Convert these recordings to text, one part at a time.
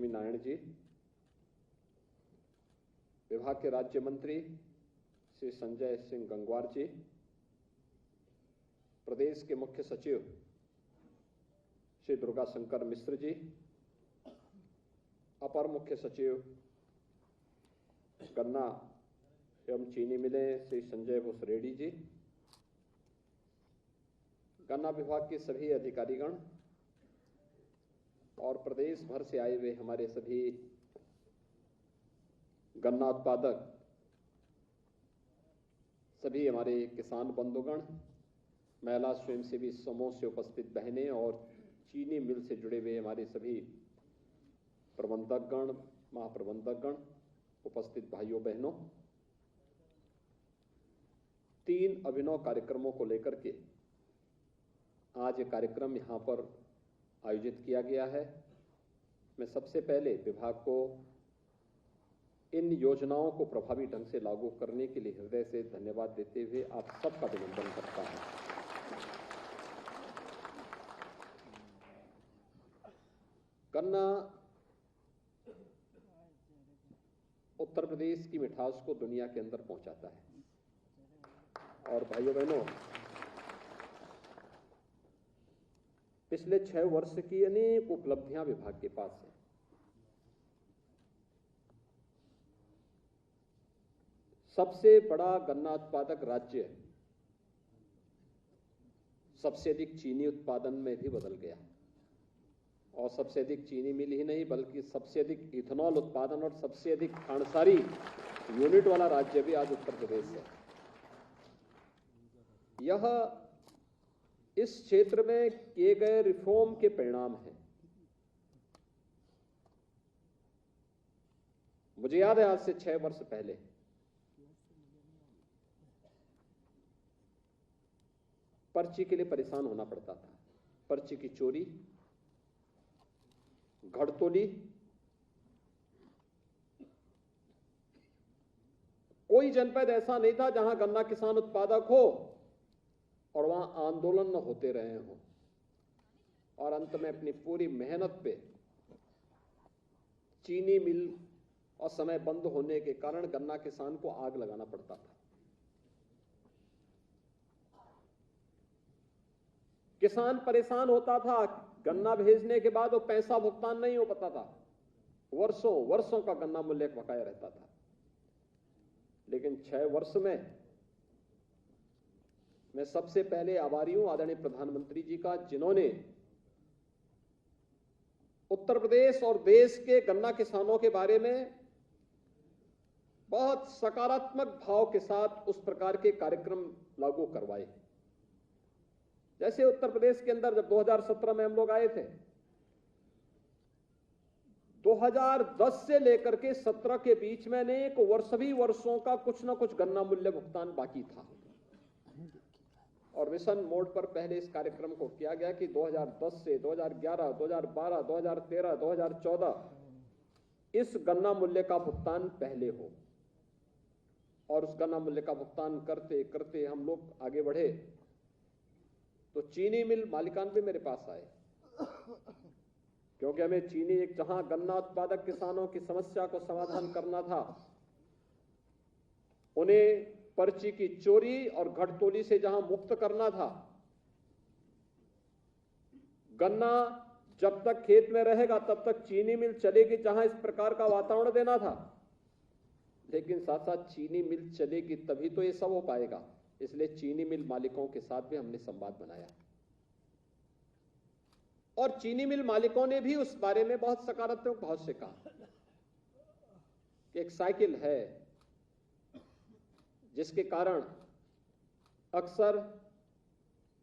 लक्ष्मी नारायण जी, विभाग के राज्य मंत्री श्री संजय सिंह गंगवार जी, प्रदेश के मुख्य सचिव श्री दुर्गा शंकर मिश्र जी, अपर मुख्य सचिव गन्ना एवं चीनी मिलें श्री संजय भूसरेड्डी जी, गन्ना विभाग के सभी अधिकारीगण और प्रदेश भर से आए हुए हमारे सभी गन्ना उत्पादक, सभी हमारे किसान बंधुगण, महिला स्वयंसेवी समूह से उपस्थित बहनें और चीनी मिल से जुड़े हुए हमारे सभी प्रबंधकगण, महाप्रबंधकगण, उपस्थित भाइयों बहनों, 3 अभिनव कार्यक्रमों को लेकर के आज ये कार्यक्रम यहाँ पर आयोजित किया गया है। मैं सबसे पहले विभाग को इन योजनाओं को प्रभावी ढंग से लागू करने के लिए हृदय से धन्यवाद देते हुए आप सबका अभिनंदन करता हूं। गन्ना उत्तर प्रदेश की मिठास को दुनिया के अंदर पहुंचाता है। और भाइयों बहनों, पिछले 6 वर्ष की अनेक उपलब्धियां विभाग के पास है। सबसे बड़ा गन्ना उत्पादक राज्य सबसे अधिक चीनी उत्पादन में भी बदल गया, और सबसे अधिक चीनी मिल ही नहीं बल्कि सबसे अधिक इथेनॉल उत्पादन और सबसे अधिक खांडसारी यूनिट वाला राज्य भी आज उत्तर प्रदेश है। यह इस क्षेत्र में किए गए रिफॉर्म के परिणाम हैं। मुझे याद है आज से 6 वर्ष पहले पर्ची के लिए परेशान होना पड़ता था। पर्ची की चोरी, घड़तोली, कोई जनपद ऐसा नहीं था जहां गन्ना किसान उत्पादक हो और वहां आंदोलन न होते रहे हों। और अंत में अपनी पूरी मेहनत पे चीनी मिल और समय बंद होने के कारण गन्ना किसान को आग लगाना पड़ता था। किसान परेशान होता था, गन्ना भेजने के बाद वो पैसा भुगतान नहीं हो पाता था, वर्षों का गन्ना मूल्य बकाया रहता था। लेकिन 6 वर्ष में मैं सबसे पहले आभारी हूं आदरणीय प्रधानमंत्री जी का, जिन्होंने उत्तर प्रदेश और देश के गन्ना किसानों के बारे में बहुत सकारात्मक भाव के साथ उस प्रकार के कार्यक्रम लागू करवाए। जैसे उत्तर प्रदेश के अंदर जब 2017 में हम लोग आए थे, 2010 से लेकर के 17 के बीच में अनेक सभी वर्षों का कुछ ना कुछ गन्ना मूल्य भुगतान बाकी था। और मिशन मोड पर पहले इस कार्यक्रम को किया गया कि 2010 से 2011, 2012, 2013, 2014 इस गन्ना मूल्य का भुगतान पहले हो। और उस गन्ना मूल्य का भुगतान करते करते हम लोग आगे बढ़े तो चीनी मिल मालिकान भी मेरे पास आए, क्योंकि हमें चीनी एक जहां गन्ना उत्पादक किसानों की समस्या को समाधान करना था, उन्हें पर्ची की चोरी और घड़तोली से जहां मुक्त करना था। गन्ना जब तक खेत में रहेगा तब तक चीनी मिल चलेगी, जहां इस प्रकार का वातावरण देना था। लेकिन साथ साथ चीनी मिल चलेगी तभी तो ये सब हो पाएगा। इसलिए चीनी मिल मालिकों के साथ भी हमने संवाद बनाया, और चीनी मिल मालिकों ने भी उस बारे में बहुत सकारात्मक भाव से कहा कि एक साइकिल है जिसके कारण अक्सर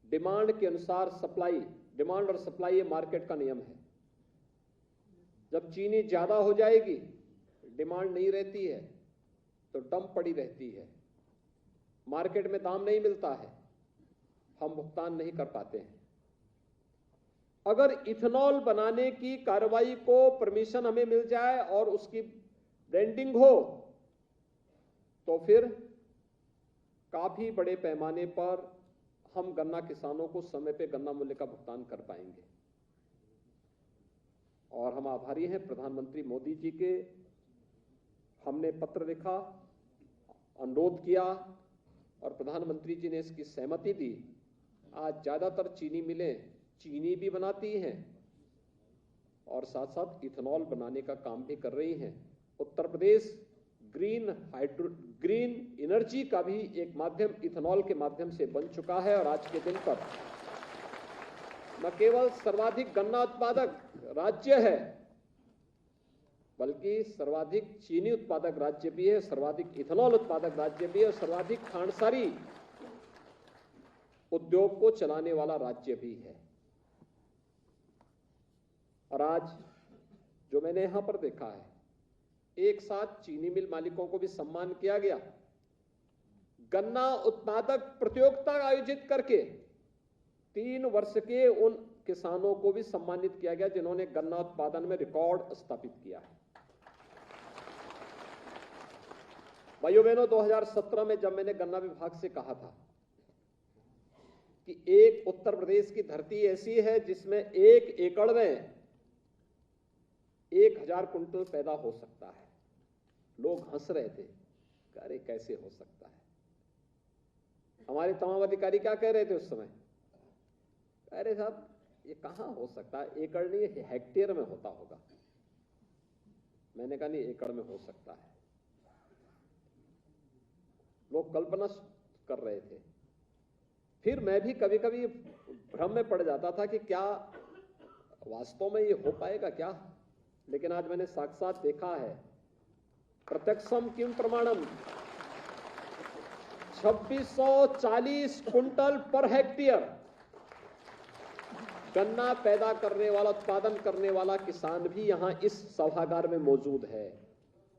डिमांड के अनुसार सप्लाई, डिमांड और सप्लाई ये मार्केट का नियम है। जब चीनी ज्यादा हो जाएगी, डिमांड नहीं रहती है तो डंप पड़ी रहती है, मार्केट में दाम नहीं मिलता है, हम भुगतान नहीं कर पाते हैं। अगर इथेनॉल बनाने की कार्रवाई को परमिशन हमें मिल जाए और उसकी ब्रांडिंग हो तो फिर काफी बड़े पैमाने पर हम गन्ना किसानों को समय पे गन्ना मूल्य का भुगतान कर पाएंगे। और हम आभारी हैं प्रधानमंत्री मोदी जी के। हमने पत्र लिखा, अनुरोध किया और प्रधानमंत्री जी ने इसकी सहमति दी। आज ज्यादातर चीनी मिलें चीनी भी बनाती हैं और साथ साथ इथेनॉल बनाने का काम भी कर रही हैं। उत्तर प्रदेश ग्रीन एनर्जी का भी एक माध्यम इथेनॉल के माध्यम से बन चुका है और आज के दिन पर न केवल सर्वाधिक गन्ना उत्पादक राज्य है, बल्कि सर्वाधिक चीनी उत्पादक राज्य भी है, सर्वाधिक इथेनॉल उत्पादक राज्य भी है और सर्वाधिक खांडसारी उद्योग को चलाने वाला राज्य भी है। और आज जो मैंने यहां पर देखा है, एक साथ चीनी मिल मालिकों को भी सम्मान किया गया। गन्ना उत्पादक प्रतियोगिता आयोजित करके 3 वर्ष के उन किसानों को भी सम्मानित किया गया जिन्होंने गन्ना उत्पादन में रिकॉर्ड स्थापित किया है। भाइयों बहनों, 2017 में जब मैंने गन्ना विभाग से कहा था कि एक उत्तर प्रदेश की धरती ऐसी है जिसमें 1 एकड़ में 1000 कुंटल पैदा हो सकता है, लोग हंस रहे थे, अरे कैसे हो सकता है। हमारे तमाम अधिकारी क्या कह रहे थे उस समय, अरे साहब ये कहां हो सकता है, एकड़ नहीं हेक्टेयर में होता होगा। मैंने कहा नहीं, एकड़ में हो सकता है। लोग कल्पना कर रहे थे। फिर मैं भी कभी कभी भ्रम में पड़ जाता था कि क्या वास्तव में ये हो पाएगा क्या, लेकिन आज मैंने साक्षात देखा है। प्रत्यक्षम किम प्रमाणम, 2640 कुंटल पर हेक्टेयर गन्ना पैदा करने वाला, उत्पादन करने वाला किसान भी यहां इस सभागार में मौजूद है।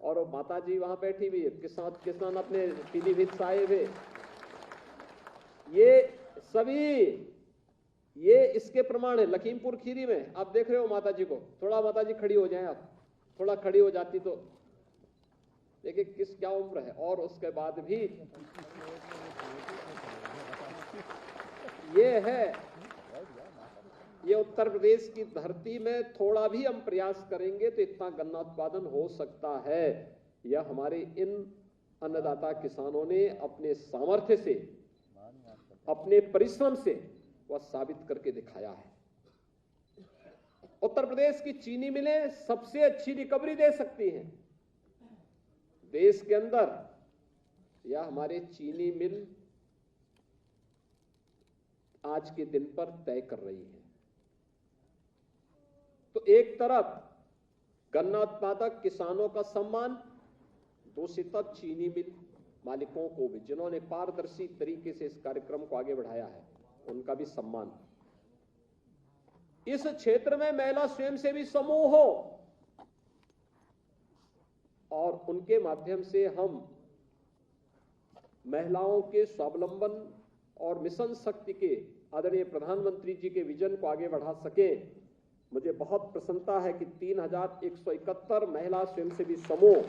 और वो माता जी वहां बैठी हुई है, किसान अपने पीलीभीत से आए हुए, ये सभी ये इसके प्रमाण है। लखीमपुर खीरी में आप देख रहे हो माता जी को, थोड़ा माता जी खड़ी हो जाएं, आप थोड़ा खड़ी हो जाती तो देखिए किस क्या उम्र है, और उसके बाद भी ये है, ये उत्तर प्रदेश की धरती में थोड़ा भी हम प्रयास करेंगे तो इतना गन्ना उत्पादन हो सकता है। यह हमारे इन अन्नदाता किसानों ने अपने सामर्थ्य से, अपने परिश्रम से वह साबित करके दिखाया है। उत्तर प्रदेश की चीनी मिलें सबसे अच्छी रिकवरी दे सकती हैं देश के अंदर, या हमारे चीनी मिल आज के दिन पर तय कर रही है। तो एक तरफ गन्ना उत्पादक किसानों का सम्मान, दूसरी तरफ चीनी मिल मालिकों को भी, जिन्होंने पारदर्शी तरीके से इस कार्यक्रम को आगे बढ़ाया है, उनका भी सम्मान। इस क्षेत्र में महिला स्वयंसेवी समूह हो और उनके माध्यम से हम महिलाओं के स्वावलंबन और मिशन शक्ति के आदरणीय प्रधानमंत्री जी के विजन को आगे बढ़ा सके। मुझे बहुत प्रसन्नता है कि 3171 महिला स्वयंसेवी समूह,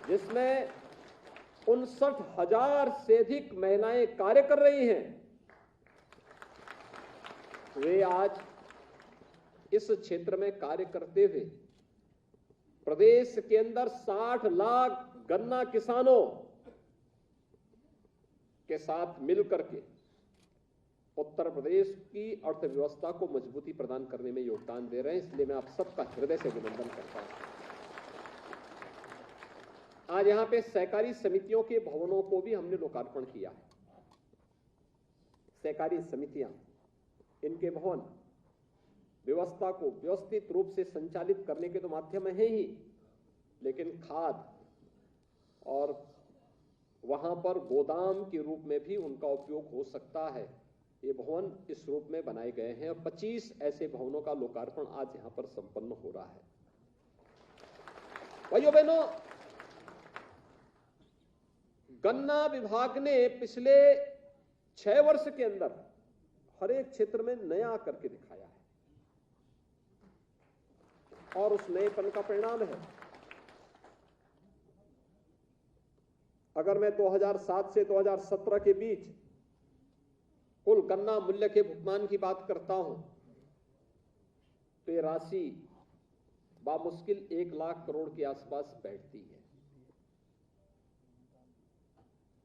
जिसमें 59,000 से अधिक महिलाएं कार्य कर रही हैं, वे आज इस क्षेत्र में कार्य करते हुए प्रदेश के अंदर 60 लाख गन्ना किसानों के साथ मिलकर के उत्तर प्रदेश की अर्थव्यवस्था को मजबूती प्रदान करने में योगदान दे रहे हैं। इसलिए मैं आप सबका हृदय से अभिनंदन करता हूं। आज यहां पे सहकारी समितियों के भवनों को भी हमने लोकार्पण किया है। सहकारी समितियां, इनके भवन व्यवस्था को व्यवस्थित रूप से संचालित करने के तो माध्यम है ही, लेकिन खाद और वहां पर गोदाम के रूप में भी उनका उपयोग हो सकता है। ये भवन इस रूप में बनाए गए हैं और 25 ऐसे भवनों का लोकार्पण आज यहां पर संपन्न हो रहा है। भाइयों बहनों, गन्ना विभाग ने पिछले 6 वर्ष के अंदर हर एक क्षेत्र में नया करके दिखाया है और उस नएपन का परिणाम है। अगर मैं 2007 से 2017 के बीच कुल गन्ना मूल्य के भुगतान की बात करता हूं तो ये राशि बामुश्किल 1 लाख करोड़ के आसपास बैठती है।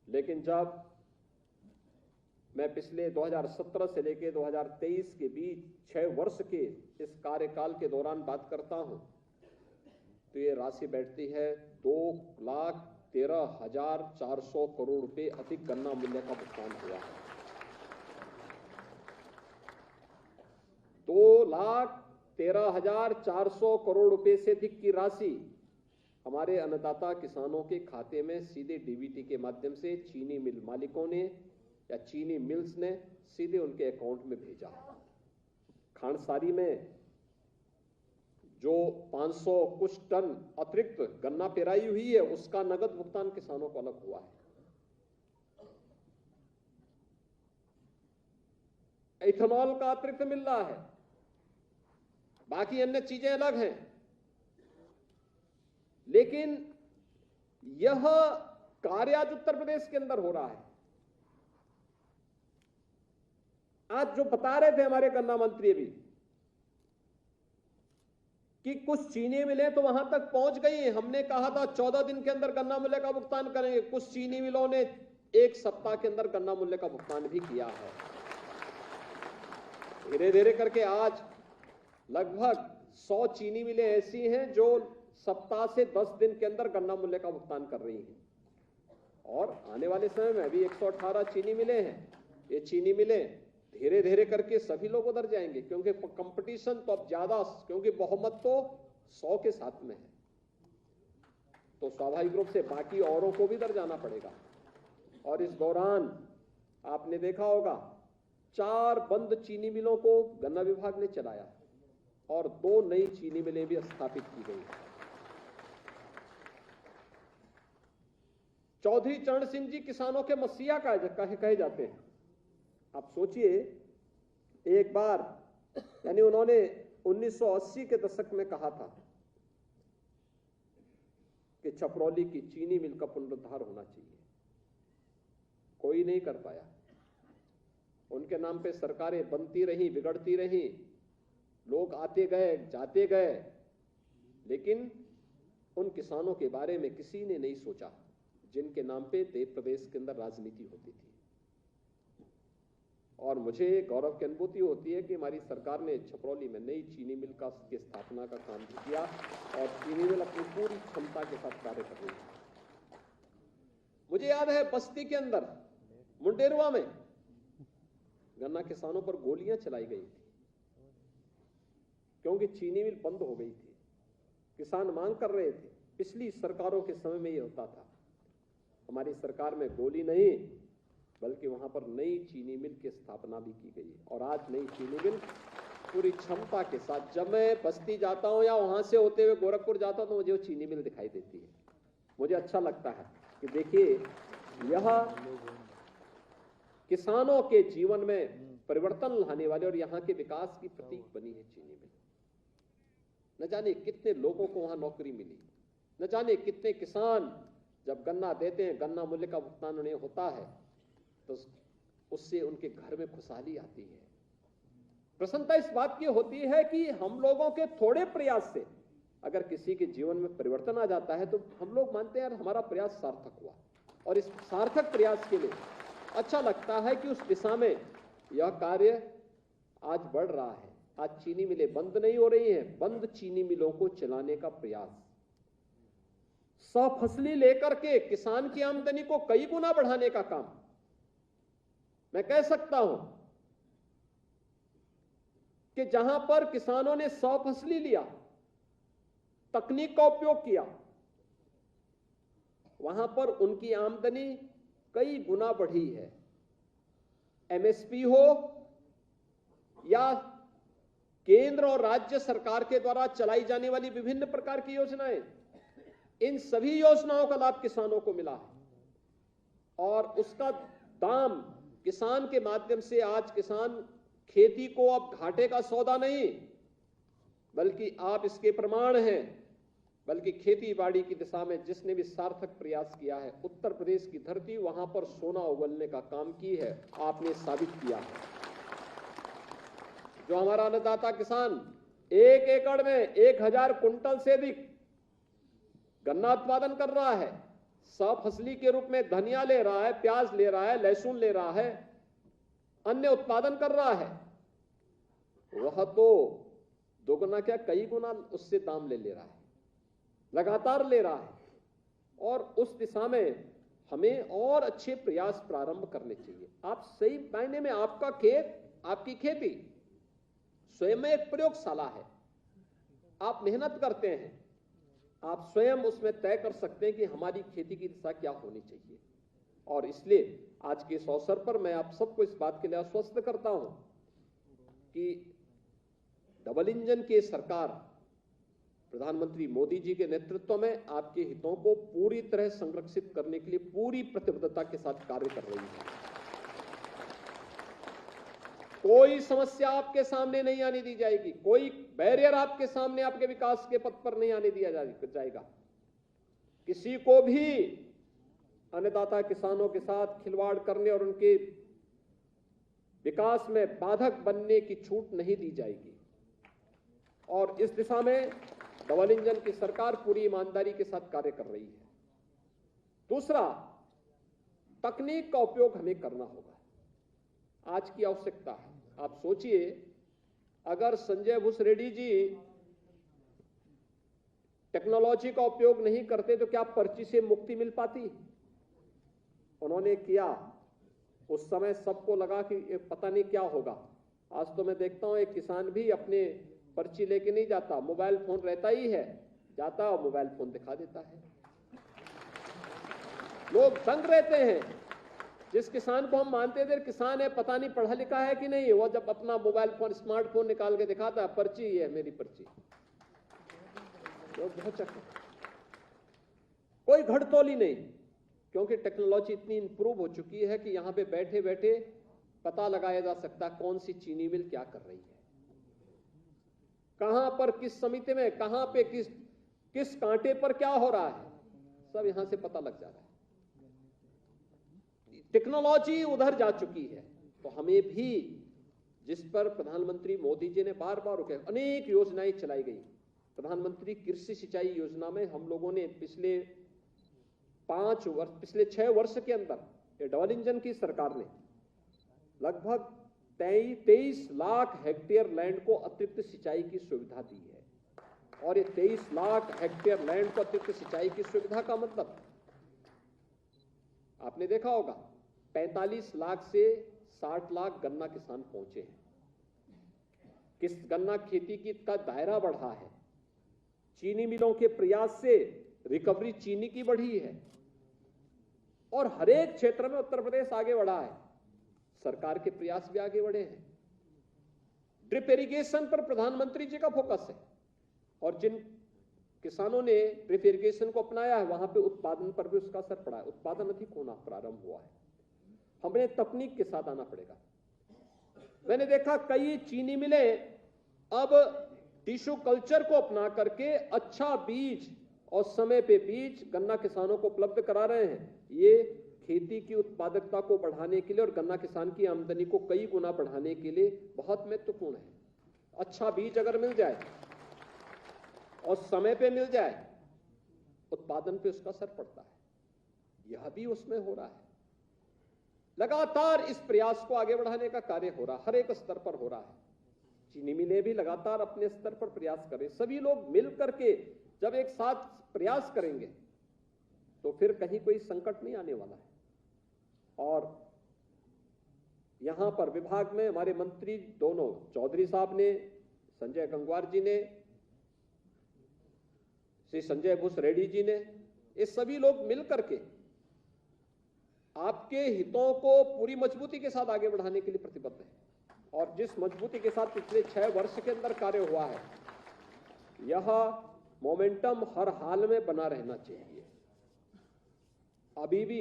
लेकिन जब मैं पिछले 2017 से लेकर 2023 के बीच 6 वर्ष के इस कार्यकाल के दौरान बात करता हूं, तो ये राशि बैठती है 2,13,400 करोड़ रुपए अधिक गन्ना मूल्य का भुगतान हुआ है। 2,13,400 करोड़ रुपए से अधिक की राशि हमारे अन्नदाता किसानों के खाते में सीधे डीबीटी के माध्यम से चीनी मिल मालिकों ने या चीनी मिल्स ने सीधे उनके अकाउंट में भेजा। खांडसारी में जो 500 कुछ टन अतिरिक्त गन्ना पेराई हुई है, उसका नगद भुगतान किसानों को अलग हुआ है। इथेनॉल का अतिरिक्त मिल रहा है, बाकी अन्य चीजें अलग हैं। लेकिन यह कार्य आज उत्तर प्रदेश के अंदर हो रहा है। आज जो बता रहे थे हमारे गन्ना मंत्री भी कि कुछ चीनी मिलें तो वहां तक पहुंच गई हैं। हमने कहा था 14 दिन के अंदर गन्ना मूल्य का भुगतान करेंगे, कुछ चीनी मिलों ने 1 सप्ताह के अंदर गन्ना मूल्य का भुगतान भी किया है। धीरे धीरे करके आज लगभग 100 चीनी मिलें ऐसी हैं जो सप्ताह से 10 दिन के अंदर गन्ना मूल्य का भुगतान कर रही हैं, और आने वाले समय में अभी 118 चीनी मिलें हैं। ये चीनी मिलें धीरे धीरे करके सभी लोग उधर जाएंगे, क्योंकि कंपटीशन तो अब ज्यादा, क्योंकि बहुमत तो 100 के साथ में है, तो स्वाभाविक रूप से बाकी औरों को भी इधर जाना पड़ेगा। और इस दौरान आपने देखा होगा 4 बंद चीनी मिलों को गन्ना विभाग ने चलाया और 2 नई चीनी मिलें भी स्थापित की गई। चौधरी चरण सिंह जी किसानों के मसीहा कहे जाते हैं। आप सोचिए, एक बार यानी उन्होंने 1980 के दशक में कहा था कि छपरौली की चीनी मिल का पुनरुद्धार होना चाहिए, कोई नहीं कर पाया। उनके नाम पे सरकारें बनती रही, बिगड़ती रही, लोग आते गए जाते गए, लेकिन उन किसानों के बारे में किसी ने नहीं सोचा जिनके नाम पे देश प्रदेश के अंदर राजनीति होती थी। और मुझे गौरव की अनुभूति होती है कि हमारी सरकार ने छपरौली में नई चीनी मिल की स्थापना का काम भी किया और चीनी मिल अपनी पूरी क्षमता के साथ कार्य कर रही है। मुझे याद है बस्ती के अंदर मुंडेरवा में गन्ना किसानों पर गोलियां चलाई गई थी, क्योंकि चीनी मिल बंद हो गई थी। किसान मांग कर रहे थे। पिछली सरकारों के समय में ये होता था। हमारी सरकार में गोली नहीं, बल्कि वहां पर नई चीनी मिल की स्थापना भी की गई, और आज नई चीनी मिल पूरी क्षमता के साथ, जब मैं बस्ती जाता हूं या वहां से होते हुए गोरखपुर जाता हूं तो मुझे वो चीनी मिल दिखाई देती है। मुझे अच्छा लगता है कि देखिए, यह किसानों के जीवन में परिवर्तन लाने वाले और यहां के विकास की प्रतीक बनी है चीनी मिल। न जाने कितने लोगों को वहां नौकरी मिली, न जाने कितने किसान जब गन्ना देते हैं, गन्ना मूल्य का भुगतान उन्हें होता है, तो उससे उनके घर में खुशहाली आती है। प्रसन्नता इस बात की होती है कि हम लोगों के थोड़े प्रयास से अगर किसी के जीवन में परिवर्तन आ जाता है तो हम लोग मानते हैं यार हमारा प्रयास सार्थक हुआ। और इस सार्थक प्रयास के लिए अच्छा लगता है कि उस दिशा में यह कार्य आज बढ़ रहा है। आज चीनी मिलें बंद नहीं हो रही हैं, बंद चीनी मिलों को चलाने का प्रयास, सफसली लेकर के किसान की आमदनी को कई गुना बढ़ाने का काम। मैं कह सकता हूं कि जहां पर किसानों ने सफसली लिया, तकनीक का उपयोग किया, वहां पर उनकी आमदनी कई गुना बढ़ी है। एमएसपी हो या केंद्र और राज्य सरकार के द्वारा चलाई जाने वाली विभिन्न प्रकार की योजनाएं, इन सभी योजनाओं का लाभ किसानों को मिला है। और उसका दाम किसान के माध्यम से आज किसान खेती को अब घाटे का सौदा नहीं, बल्कि आप इसके प्रमाण हैं, बल्कि खेती बाड़ी की दिशा में जिसने भी सार्थक प्रयास किया है, उत्तर प्रदेश की धरती वहां पर सोना उगलने का काम की है, आपने साबित किया है। जो हमारा अन्नदाता किसान एक एकड़ में 1000 कुंटल से अधिक गन्ना उत्पादन कर रहा है। सफसली के रूप में धनिया ले रहा है, प्याज ले रहा है, लहसुन ले रहा है, अन्य उत्पादन कर रहा है। वह तो दोगुना क्या कई गुना उससे दाम ले रहा है, लगातार ले रहा है। और उस दिशा में हमें और अच्छे प्रयास प्रारंभ करने चाहिए। आप सही मायने में आपका खेत, आपकी खेती स्वयं में एक प्रयोगशाला है। आप मेहनत करते हैं, आप स्वयं उसमें तय कर सकते हैं कि हमारी खेती की दिशा क्या होनी चाहिए। और इसलिए आज के इस अवसर पर मैं आप सबको इस बात के लिए आश्वस्त करता हूं कि डबल इंजन की सरकार प्रधानमंत्री मोदी जी के नेतृत्व में आपके हितों को पूरी तरह संरक्षित करने के लिए पूरी प्रतिबद्धता के साथ कार्य कर रही है। कोई समस्या आपके सामने नहीं आने दी जाएगी, कोई बैरियर आपके सामने आपके विकास के पथ पर नहीं आने दिया जाएगा। किसी को भी अन्नदाता किसानों के साथ खिलवाड़ करने और उनके विकास में बाधक बनने की छूट नहीं दी जाएगी। और इस दिशा में डबल इंजन की सरकार पूरी ईमानदारी के साथ कार्य कर रही है। दूसरा, तकनीक का उपयोग हमें करना होगा, आज की आवश्यकता है। आप सोचिए, अगर संजय भूसरेड्डी जी टेक्नोलॉजी का उपयोग नहीं करते तो क्या पर्ची से मुक्ति मिल पाती? उन्होंने किया। उस समय सबको लगा कि पता नहीं क्या होगा। आज तो मैं देखता हूं एक किसान भी अपने पर्ची लेके नहीं जाता, मोबाइल फोन रहता ही है, जाता और मोबाइल फोन दिखा देता है। लोग दंग रहते हैं। जिस किसान को हम मानते थे किसान है, पता नहीं पढ़ा लिखा है कि नहीं, वो जब अपना मोबाइल फोन, स्मार्टफोन निकाल के दिखाता है, पर्ची है मेरी पर्ची। लोग बहुत चक्कर, कोई घड़तोली नहीं, क्योंकि टेक्नोलॉजी इतनी इंप्रूव हो चुकी है कि यहां पे बैठे बैठे पता लगाया जा सकता है कौन सी चीनी मिल क्या कर रही है, कहां पर किस समिति में, कहां पे किस कांटे पर क्या हो रहा है, सब यहां से पता लग जा रहा है। टेक्नोलॉजी उधर जा चुकी है। तो हमें भी, जिस पर प्रधानमंत्री मोदी जी ने बार बार कहा, अनेक योजनाएं चलाई गई। प्रधानमंत्री कृषि सिंचाई योजना में हम लोगों ने पिछले 6 वर्ष के अंदर ये डबल इंजन की सरकार ने लगभग 23 लाख हेक्टेयर लैंड को अतिरिक्त सिंचाई की सुविधा दी है। और ये 23 लाख हेक्टेयर लैंड को अतिरिक्त सिंचाई की सुविधा का मतलब आपने देखा होगा, 45 लाख से 60 लाख गन्ना किसान पहुंचे हैं। किस गन्ना खेती की का दायरा बढ़ा है। चीनी मिलों के प्रयास से रिकवरी चीनी की बढ़ी है। और हर एक क्षेत्र में उत्तर प्रदेश आगे बढ़ा है। सरकार के प्रयास भी आगे बढ़े हैं। ड्रिप इरिगेशन पर प्रधानमंत्री जी का फोकस है। और जिन किसानों ने ड्रिप इरिगेशन को अपनाया है, वहां पे उत्पादन पर भी उसका असर पड़ा है। उत्पादन अधिक होना प्रारंभ हुआ है। हमें तकनीक के साथ आना पड़ेगा। मैंने देखा कई चीनी मिलें अब टिश्यू कल्चर को अपना करके अच्छा बीज और समय पे बीज गन्ना किसानों को उपलब्ध करा रहे हैं। ये खेती की उत्पादकता को बढ़ाने के लिए और गन्ना किसान की आमदनी को कई गुना बढ़ाने के लिए बहुत महत्वपूर्ण है। अच्छा बीज अगर मिल जाए और समय पे मिल जाए, उत्पादन पे उसका असर पड़ता है। यह भी उसमें हो रहा है। लगातार इस प्रयास को आगे बढ़ाने का कार्य हो रहा है, हर एक स्तर पर हो रहा है। चीनी मिलें भी लगातार अपने स्तर पर प्रयास करें। सभी लोग मिल करके जब एक साथ प्रयास करेंगे तो फिर कहीं कोई संकट नहीं आने वाला है। और यहां पर विभाग में हमारे मंत्री दोनों, चौधरी साहब ने, संजय गंगवार जी ने, श्री संजय भूसरेड्डी जी ने, ये सभी लोग मिल करके आपके हितों को पूरी मजबूती के साथ आगे बढ़ाने के लिए प्रतिबद्ध है। और जिस मजबूती के साथ पिछले 6 वर्ष के अंदर कार्य हुआ है, यह मोमेंटम हर हाल में बना रहना चाहिए। अभी भी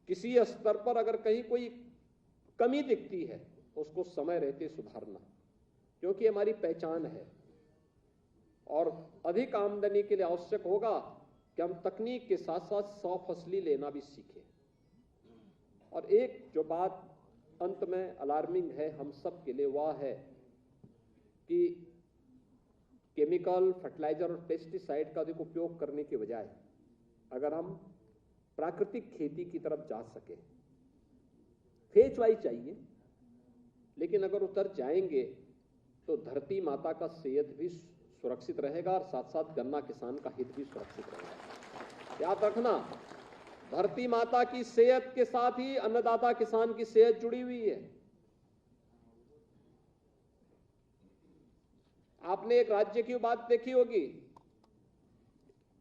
किसी स्तर पर अगर कहीं कोई कमी दिखती है, उसको समय रहते सुधारना, क्योंकि हमारी पहचान है। और अधिक आमदनी के लिए आवश्यक होगा कि हम तकनीक के साथ साथ 100 फसली लेना भी सीखें। और एक जो बात अंत में अलार्मिंग है हम सब के लिए, वह है कि केमिकल, फर्टिलाइजर और पेस्टिसाइड का अधिक उपयोग करने के बजाय अगर हम प्राकृतिक खेती की तरफ जा सके, फेज वाइज चाहिए, लेकिन अगर उतर जाएंगे तो धरती माता का सेहत भी सुरक्षित रहेगा और साथ साथ गन्ना किसान का हित भी सुरक्षित रहेगा। याद रखना, धरती माता की सेहत के साथ ही अन्नदाता किसान की सेहत जुड़ी हुई है। आपने एक राज्य की बात देखी होगी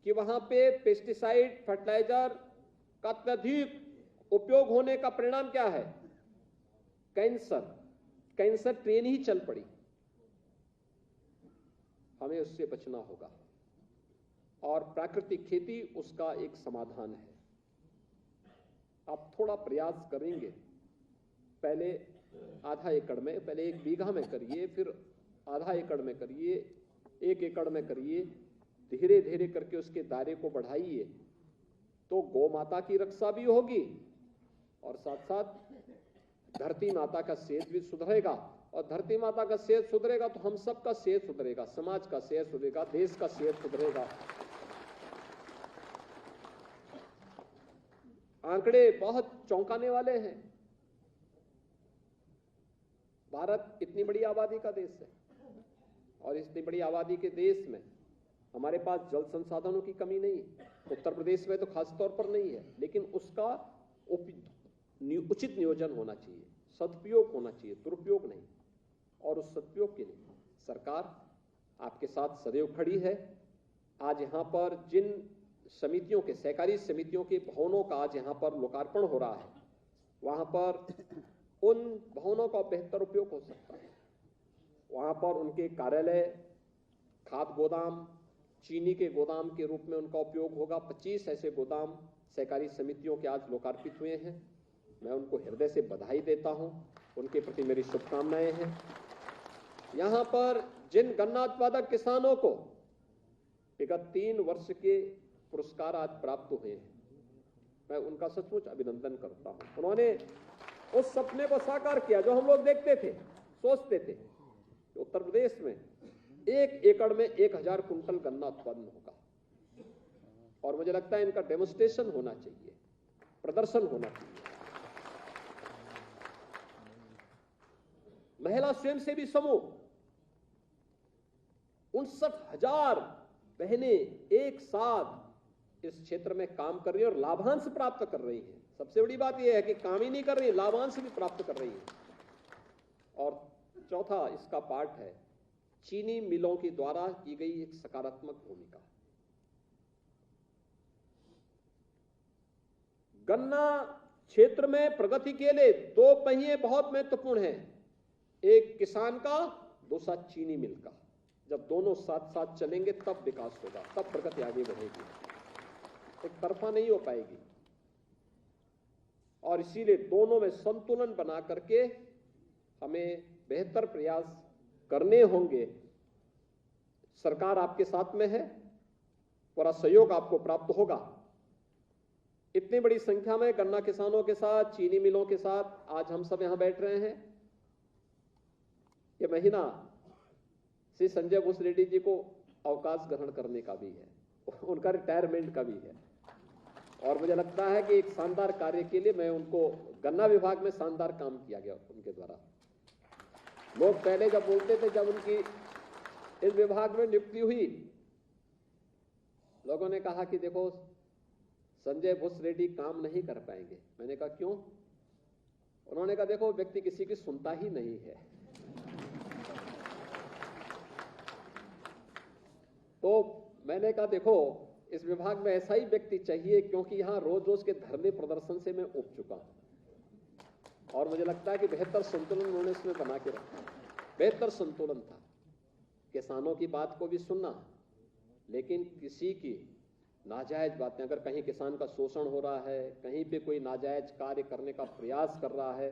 कि वहां पे पेस्टिसाइड, फर्टिलाइजर का अत्यधिक उपयोग होने का परिणाम क्या है? कैंसर ट्रेन ही चल पड़ी। हमें उससे बचना होगा और प्राकृतिक खेती उसका एक समाधान है। आप थोड़ा प्रयास करेंगे, पहले आधा एकड़ में, पहले 1 बीघा में करिए, फिर आधा एकड़ में करिए, 1 एकड़ में करिए, धीरे धीरे करके उसके दायरे को बढ़ाइए, तो गौ माता की रक्षा भी होगी और साथ साथ धरती माता का सेहत भी सुधरेगा। और धरती माता का सेहत सुधरेगा तो हम सबका सेहत सुधरेगा, समाज का सेहत सुधरेगा, देश का सेहत सुधरेगा। आंकड़े बहुत चौंकाने वाले हैं। भारत इतनी बड़ी आबादी का देश है और इतनी बड़ी आबादी के देश में हमारे पास जल संसाधनों की कमी नहीं है। उत्तर प्रदेश में तो खास तौर पर नहीं है, लेकिन उसका उचित नियोजन होना चाहिए, सदुपयोग होना चाहिए, दुरुपयोग नहीं। और उस सदुपयोग के लिए सरकार आपके साथ सदैव खड़ी है। आज यहां पर जिन समितियों के, सहकारी समितियों के भवनों का आज यहां पर लोकार्पण हो रहा है, वहां पर उन भवनों का बेहतर उपयोग हो सकता है। वहां पर उनके कार्यालय, खाद गोदाम, चीनी के गोदाम के रूप में उनका उपयोग होगा। 25 ऐसे गोदाम सहकारी समितियों के आज लोकार्पित हुए हैं। मैं उनको हृदय से बधाई देता हूं, उनके प्रति मेरी शुभकामनाएं हैं। यहां पर जिन गन्ना उत्पादक किसानों को विगत 3 वर्ष के पुरस्कार आज प्राप्त हुए हैं, मैं उनका सचमुच अभिनंदन करता हूं। उन्होंने उस सपने को साकार किया जो हम लोग देखते थे, सोचते थे कि उत्तर प्रदेश में 1 एकड़ में 1000 कुंटल गन्ना उत्पादन होगा। और मुझे लगता है इनका डेमोन्स्ट्रेशन होना चाहिए, प्रदर्शन होना चाहिए। महिला स्वयंसेवी समूह 59,000 बहनें एक साथ इस क्षेत्र में काम कर रही है और लाभांश प्राप्त कर रही है। सबसे बड़ी बात यह है कि काम ही नहीं कर रही, लाभांश भी प्राप्त कर रही है। और चौथा इसका पार्ट है चीनी मिलों के द्वारा की गई एक सकारात्मक भूमिका। गन्ना क्षेत्र में प्रगति के लिए 2 पहिए बहुत महत्वपूर्ण हैं, एक किसान का, दूसरा चीनी मिल का। जब दोनों साथ साथ चलेंगे तब विकास होगा, तब प्रगति आगे बढ़ेगी, एक तरफा नहीं हो पाएगी। और इसीलिए दोनों में संतुलन बना करके हमें बेहतर प्रयास करने होंगे। सरकार आपके साथ में है, पूरा सहयोग आपको प्राप्त होगा। इतनी बड़ी संख्या में गन्ना किसानों के साथ, चीनी मिलों के साथ आज हम सब यहां बैठ रहे हैं। ये महीना श्री संजय भूस रेड्डी जी को अवकाश ग्रहण करने का भी है, उनका रिटायरमेंट का भी है। और मुझे लगता है कि एक शानदार कार्य के लिए मैं उनको, गन्ना विभाग में शानदार काम किया गया उनके द्वारा। लोग पहले जब बोलते थे, जब उनकी इस विभाग में नियुक्ति हुई, लोगों ने कहा कि देखो संजय भूस रेड्डी काम नहीं कर पाएंगे। मैंने कहा क्यों? उन्होंने कहा देखो व्यक्ति किसी की सुनता ही नहीं है। तो मैंने कहा देखो इस विभाग में ऐसा ही व्यक्ति चाहिए, क्योंकि यहां रोज रोज के धरने प्रदर्शन से मैं उब चुका हूं और मुझे लगता है कि बेहतर संतुलन उन्होंने इसमें बना के रखा। बेहतर संतुलन था, किसानों की बात को भी सुनना, लेकिन किसी की नाजायज बातें, अगर कहीं किसान का शोषण हो रहा है, कहीं पे कोई नाजायज कार्य करने का प्रयास कर रहा है,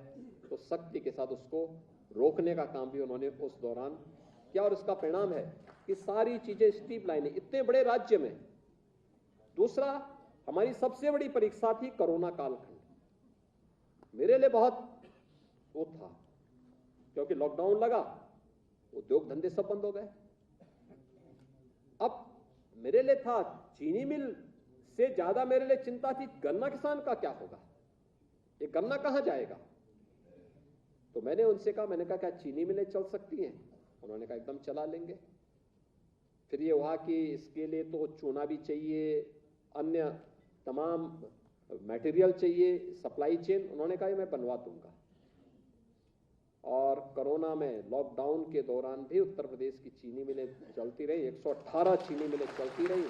तो सख्ती के साथ उसको रोकने का काम भी उन्होंने उस दौरान किया। और इसका परिणाम है कि सारी चीजें स्ट्रीमलाइन है इतने बड़े राज्य में। दूसरा, हमारी सबसे बड़ी परीक्षा थी कोरोना कालखंड। मेरे लिए बहुत वो था, क्योंकि लॉकडाउन लगा, उद्योग धंधे सब बंद हो गए, अब मेरे लिए था चीनी मिल से ज्यादा मेरे लिए चिंता थी गन्ना किसान का क्या होगा, ये गन्ना कहां जाएगा। तो मैंने उनसे कहा, मैंने कहा क्या चीनी मिलें चल सकती हैं? उन्होंने कहा एकदम चला लेंगे। फिर ये हुआ कि इसके लिए तो चूना भी चाहिए, अन्य तमाम मटेरियल चाहिए, सप्लाई चेन। उन्होंने कहा मैं बनवा दूंगा। और कोरोना में लॉकडाउन के दौरान भी उत्तर प्रदेश की चीनी मिलें चलती रही, 118 चीनी मिलें चलती रही।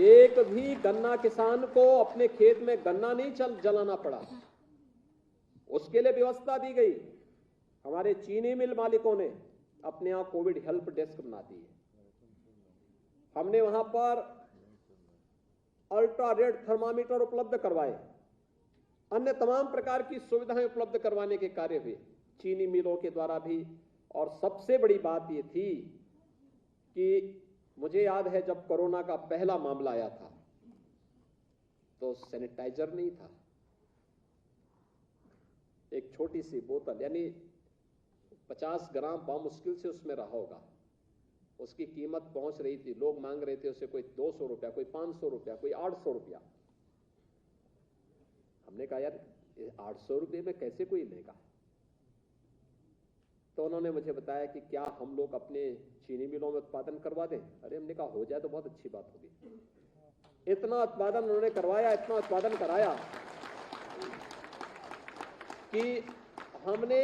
एक भी गन्ना किसान को अपने खेत में गन्ना नहीं जलाना पड़ा, उसके लिए व्यवस्था दी गई। हमारे चीनी मिल मालिकों ने अपने यहां कोविड हेल्प डेस्क बना दी है। हमने वहां पर अल्ट्रा रेड थर्मामीटर उपलब्ध करवाए, अन्य तमाम प्रकार की सुविधाएं उपलब्ध करवाने के कार्य हुए चीनी मिलों के द्वारा भी। और सबसे बड़ी बात यह थी कि मुझे याद है जब कोरोना का पहला मामला आया था तो सैनिटाइजर नहीं था, एक छोटी सी बोतल यानी 50 ग्राम बामुश्किल से उसमें रहा होगा, उसकी कीमत पहुंच रही थी, लोग मांग रहे थे उसे कोई 200 रुपया, कोई 500 रुपया, कोई 800 रुपया। हमने कहा यार 800 रुपये में कैसे कोई लेगा। तो उन्होंने मुझे बताया कि क्या हम लोग अपने चीनी मिलों में उत्पादन करवा दें। अरे हमने कहा हो जाए तो बहुत अच्छी बात होगी। इतना उत्पादन उन्होंने करवाया, इतना उत्पादन कराया कि हमने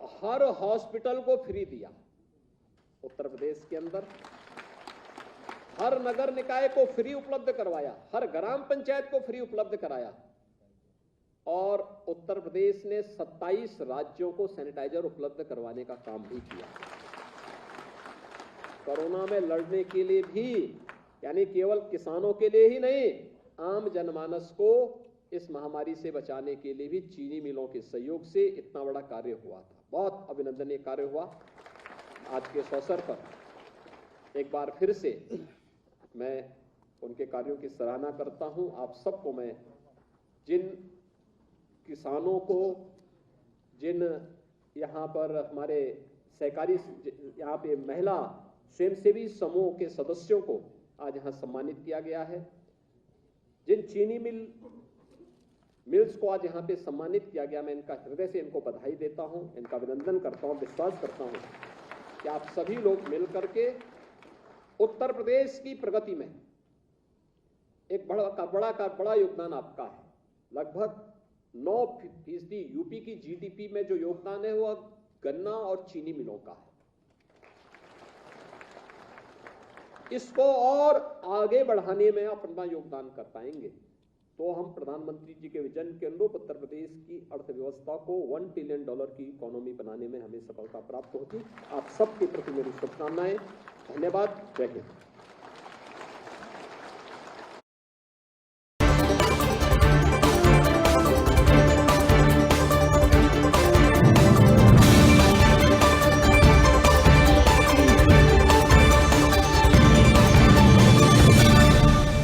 हर हॉस्पिटल को फ्री दिया उत्तर प्रदेश के अंदर, हर नगर निकाय को फ्री उपलब्ध करवाया, हर ग्राम पंचायत को फ्री उपलब्ध कराया। और उत्तर प्रदेश ने 27 राज्यों को सैनिटाइजर उपलब्ध करवाने का काम भी किया। कोरोना में लड़ने के लिए भी, यानी केवल किसानों के लिए ही नहीं, आम जनमानस को इस महामारी से बचाने के लिए भी चीनी मिलों के सहयोग से इतना बड़ा कार्य हुआ था। बहुत अभिनंदनीय कार्य हुआ। आज के इस अवसर पर एक बार फिर से मैं उनके कार्यों की सराहना करता हूं। आप सबको मैं, जिन किसानों को, जिन यहाँ पर हमारे सहकारी, यहाँ पे महिला स्वयंसेवी समूह के सदस्यों को आज यहाँ सम्मानित किया गया है, जिन चीनी मिल्स को आज यहाँ पे सम्मानित किया गया, मैं इनका हृदय से इनको बधाई देता हूँ, इनका अभिनंदन करता हूँ, विश्वास करता हूँ कि आप सभी लोग मिल करके उत्तर प्रदेश की प्रगति में एक बड़ा योगदान आपका है। लगभग 9% यूपी की जीडीपी में जो योगदान है वो गन्ना और चीनी मिलों का है। इसको और आगे बढ़ाने में अपना योगदान कर पाएंगे तो हम प्रधानमंत्री जी के विजन के अनुरूप उत्तर प्रदेश की अर्थव्यवस्था को $1 ट्रिलियन की इकोनॉमी बनाने में हमें सफलता प्राप्त होगी। आप सबके प्रति मेरी शुभकामनाएं। धन्यवाद। जय हिंद।